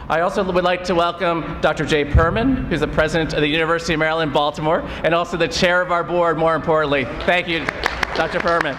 I also would like to welcome Dr. Jay Perman, who's the president of the University of Maryland, Baltimore, and also the chair of our board, more importantly. Thank you, Dr. Perman.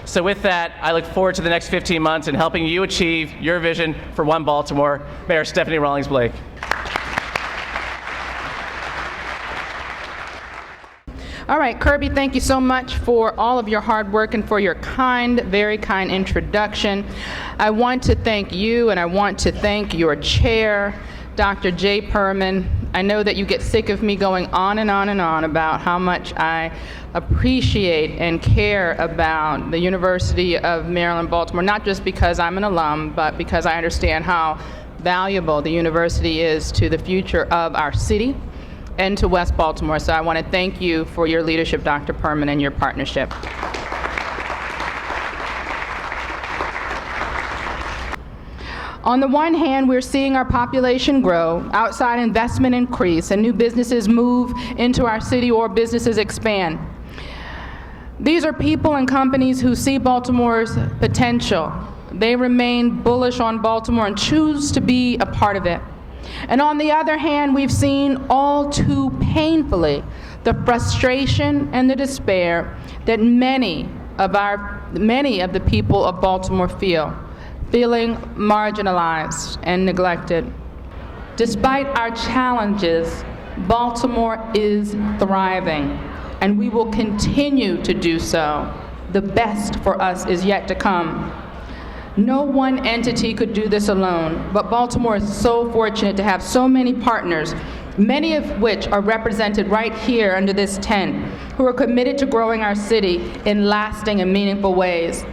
So with that, I look forward to the next 15 months in helping you achieve your vision for One Baltimore. Mayor Stephanie Rawlings-Blake. All right, Kirby, thank you so much for all of your hard work and for your kind, very kind introduction. I want to thank you, and I want to thank your chair, Dr. Jay Perman. I know that you get sick of me going on and on and on about how much I appreciate and care about the University of Maryland, Baltimore, not just because I'm an alum, but because I understand how valuable the university is to the future of our city and to West Baltimore. So I want to thank you for your leadership, Dr. Perman, and your partnership. On the one hand, we're seeing our population grow, outside investment increase, and new businesses move into our city or businesses expand. These are people and companies who see Baltimore's potential. They remain bullish on Baltimore and choose to be a part of it. And on the other hand, we've seen all too painfully the frustration and the despair that many of the people of Baltimore feel, feeling marginalized and neglected. Despite our challenges, Baltimore is thriving, and we will continue to do so. The best for us is yet to come. No one entity could do this alone, but Baltimore is so fortunate to have so many partners, many of which are represented right here under this tent, who are committed to growing our city in lasting and meaningful ways.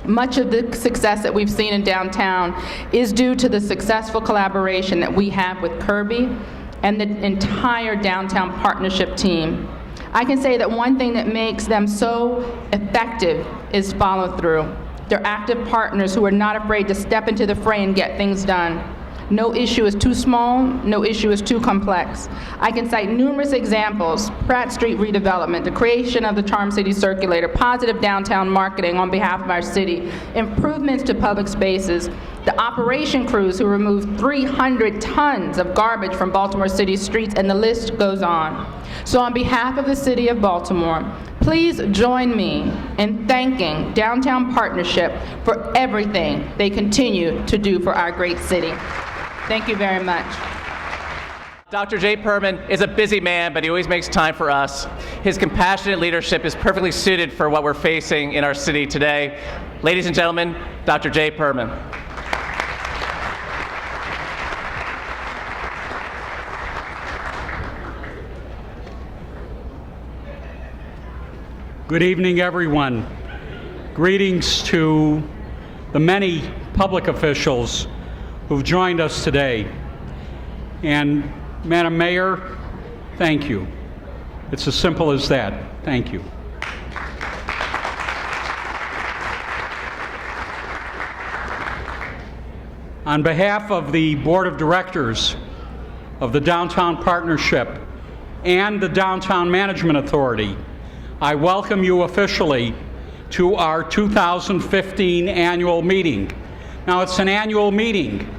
Much of the success that we've seen in downtown is due to the successful collaboration that we have with Kirby and the entire Downtown Partnership team. I can say that one thing that makes them so effective is follow-through. They're active partners who are not afraid to step into the fray and get things done. No issue is too small, no issue is too complex. I can cite numerous examples: Pratt Street redevelopment, the creation of the Charm City Circulator, positive downtown marketing on behalf of our city, improvements to public spaces, the operation crews who removed 300 tons of garbage from Baltimore City streets, and the list goes on. So on behalf of the city of Baltimore, please join me in thanking Downtown Partnership for everything they continue to do for our great city. Thank you very much. Dr. Jay Perman is a busy man, but he always makes time for us. His compassionate leadership is perfectly suited for what we're facing in our city today. Ladies and gentlemen, Dr. Jay Perman. Good evening, everyone. Greetings to the many public officials who've joined us today. And Madam Mayor, thank you. It's as simple as that. Thank you. On behalf of the Board of Directors of the Downtown Partnership and the Downtown Management Authority, I welcome you officially to our 2015 annual meeting. Now, it's an annual meeting.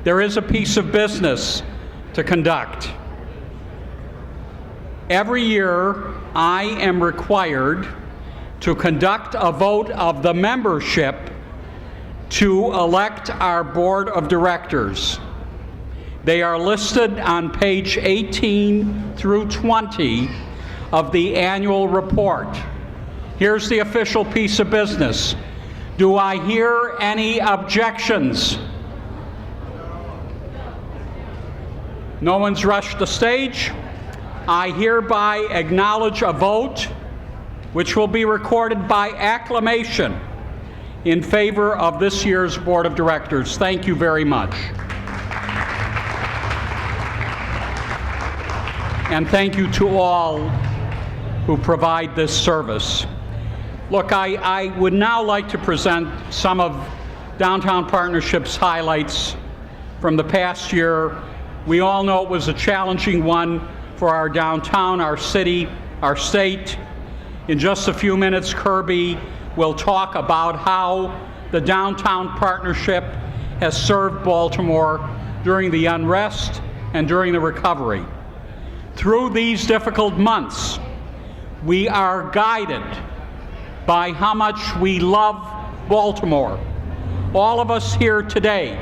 There is a piece of business to conduct. Every year, I am required to conduct a vote of the membership to elect our Board of Directors. They are listed on page 18 through 20 of the annual report. Here's the official piece of business. Do I hear any objections? No one's rushed the stage. I hereby acknowledge a vote which will be recorded by acclamation in favor of this year's Board of Directors. Thank you very much. And thank you to all who provide this service. Look, I would now like to present some of Downtown Partnership's highlights from the past year. We all know it was a challenging one for our downtown, our city, our state. In just a few minutes, Kirby will talk about how the Downtown Partnership has served Baltimore during the unrest and during the recovery. Through these difficult months, we are guided by how much we love Baltimore. All of us here today,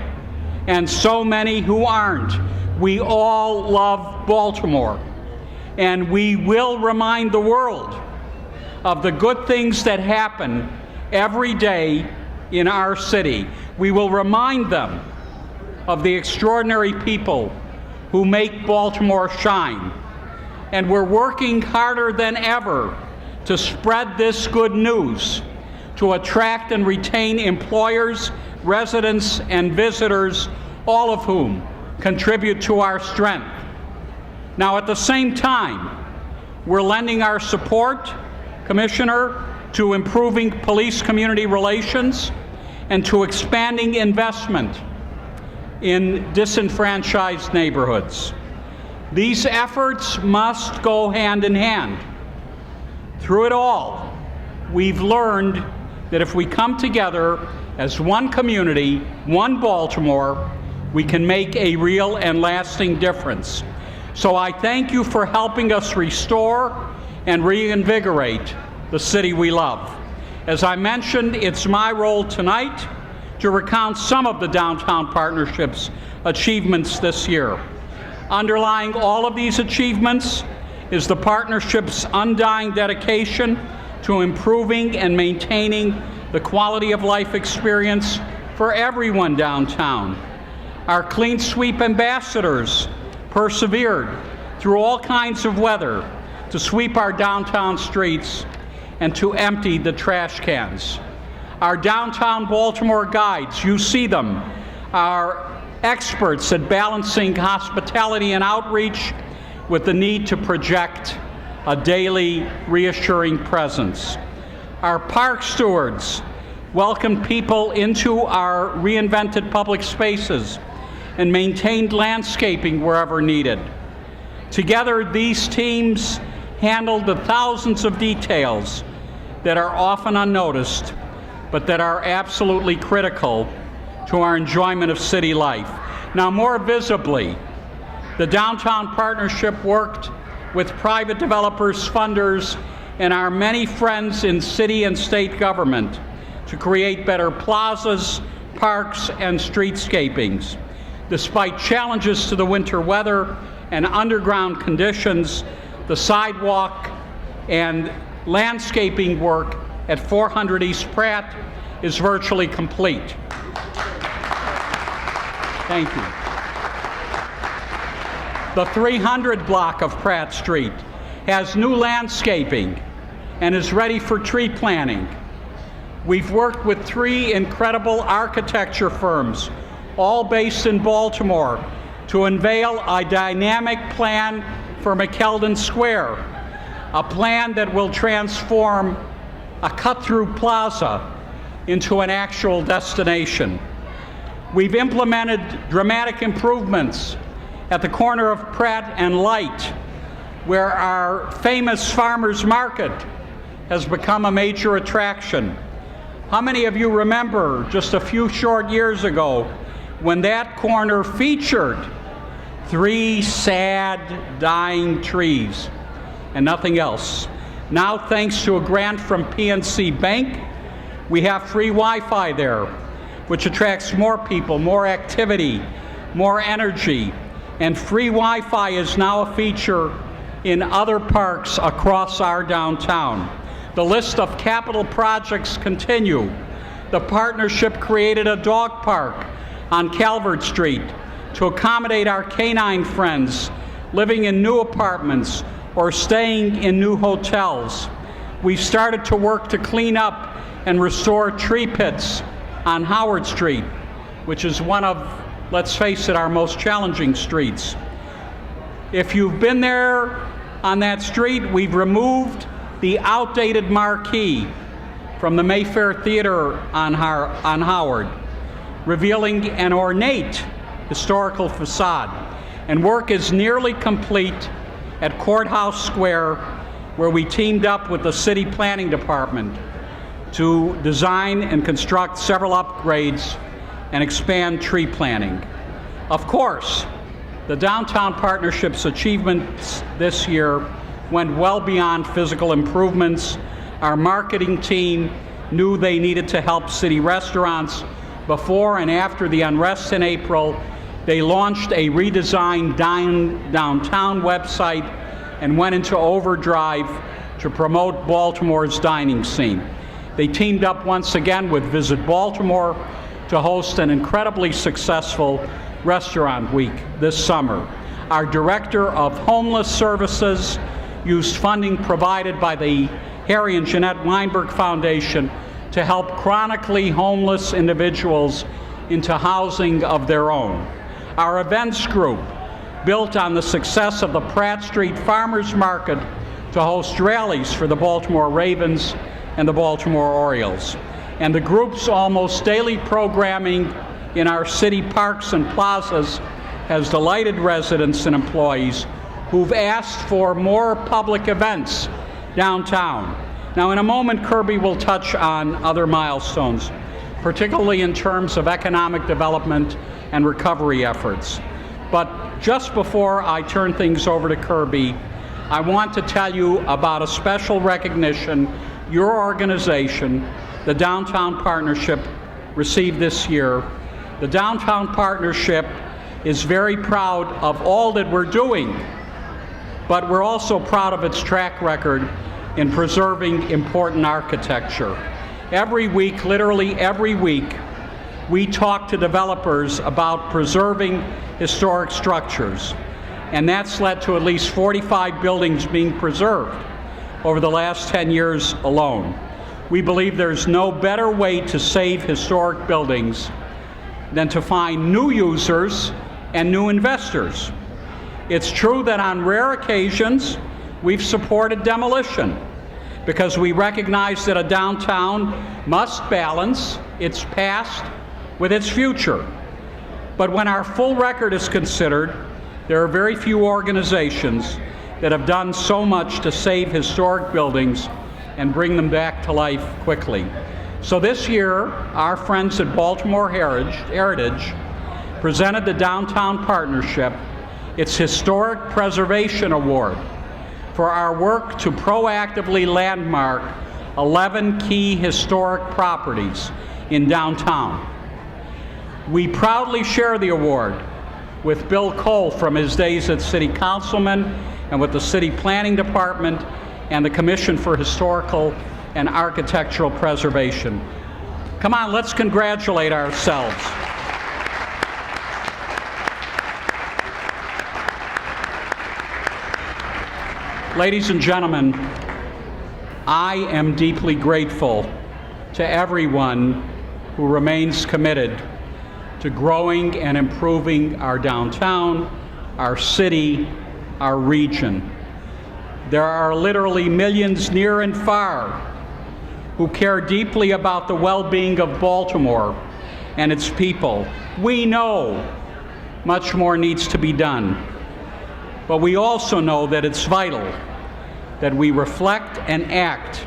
and so many who aren't, we all love Baltimore. And we will remind the world of the good things that happen every day in our city. We will remind them of the extraordinary people who make Baltimore shine. And we're working harder than ever to spread this good news, to attract and retain employers, residents, and visitors, all of whom contribute to our strength. Now, at the same time, we're lending our support, Commissioner, to improving police-community relations and to expanding investment in disenfranchised neighborhoods. These efforts must go hand in hand. Through it all, we've learned that if we come together as one community, one Baltimore, we can make a real and lasting difference. So I thank you for helping us restore and reinvigorate the city we love. As I mentioned, it's my role tonight to recount some of the Downtown Partnership's achievements this year. Underlying all of these achievements is the Partnership's undying dedication to improving and maintaining the quality of life experience for everyone downtown. Our Clean Sweep ambassadors persevered through all kinds of weather to sweep our downtown streets and to empty the trash cans. Our downtown Baltimore guides, you see them, are experts at balancing hospitality and outreach with the need to project a daily reassuring presence. Our park stewards welcomed people into our reinvented public spaces and maintained landscaping wherever needed. Together, these teams handled the thousands of details that are often unnoticed, but that are absolutely critical to our enjoyment of city life. Now, more visibly, the Downtown Partnership worked with private developers, funders, and our many friends in city and state government to create better plazas, parks, and streetscapings. Despite challenges to the winter weather and underground conditions, the sidewalk and landscaping work at 400 East Pratt is virtually complete. Thank you. The 300 block of Pratt Street has new landscaping and is ready for tree planting. We've worked with 3 incredible architecture firms, all based in Baltimore, to unveil a dynamic plan for McKeldin Square, a plan that will transform a cut-through plaza into an actual destination. We've implemented dramatic improvements at the corner of Pratt and Light, where our famous farmers market has become a major attraction. How many of you remember just a few short years ago when that corner featured 3 sad, dying trees and nothing else? Now, thanks to a grant from PNC Bank, we have free Wi-Fi there, which attracts more people, more activity, more energy, and free Wi-Fi is now a feature in other parks across our downtown. The list of capital projects continue. The partnership created a dog park on Calvert Street to accommodate our canine friends living in new apartments or staying in new hotels. We've started to work to clean up and restore tree pits on Howard Street, which is one of, let's face it, our most challenging streets. If you've been there on that street, we've removed the outdated marquee from the Mayfair Theater on Howard, revealing an ornate historical facade. And work is nearly complete at Courthouse Square, where we teamed up with the City Planning Department to design and construct several upgrades and expand tree planting. Of course, the Downtown Partnership's achievements this year went well beyond physical improvements. Our marketing team knew they needed to help city restaurants. Before and after the unrest in April, they launched a redesigned downtown website and went into overdrive to promote Baltimore's dining scene. They teamed up once again with Visit Baltimore to host an incredibly successful restaurant week this summer. Our Director of Homeless Services used funding provided by the Harry and Jeanette Weinberg Foundation to help chronically homeless individuals into housing of their own. Our events group built on the success of the Pratt Street Farmers Market to host rallies for the Baltimore Ravens and the Baltimore Orioles. And the group's almost daily programming in our city parks and plazas has delighted residents and employees who've asked for more public events downtown. Now, in a moment, Kirby will touch on other milestones, particularly in terms of economic development and recovery efforts. But just before I turn things over to Kirby, I want to tell you about a special recognition your organization, the Downtown Partnership, received this year. The Downtown Partnership is very proud of all that we're doing, but we're also proud of its track record in preserving important architecture. Every week, literally every week, we talk to developers about preserving historic structures, and that's led to at least 45 buildings being preserved over the last 10 years alone. We believe there's no better way to save historic buildings than to find new users and new investors. It's true that on rare occasions, we've supported demolition because we recognize that a downtown must balance its past with its future. But when our full record is considered, there are very few organizations that have done so much to save historic buildings and bring them back to life quickly. So this year, our friends at Baltimore Heritage presented the Downtown Partnership its Historic Preservation Award for our work to proactively landmark 11 key historic properties in downtown. We proudly share the award with Bill Cole from his days as City Councilman and with the City Planning Department and the Commission for Historical and Architectural Preservation. Come on, let's congratulate ourselves. Ladies and gentlemen, I am deeply grateful to everyone who remains committed to growing and improving our downtown, our city, our region. There are literally millions near and far who care deeply about the well-being of Baltimore and its people. We know much more needs to be done, but we also know that it's vital that we reflect and act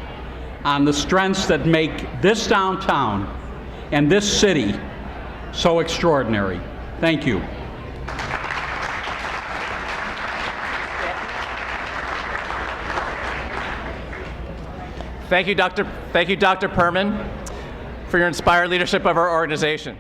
on the strengths that make this downtown and this city so extraordinary. Thank you. Thank you, Dr. Perman, for your inspired leadership of our organization.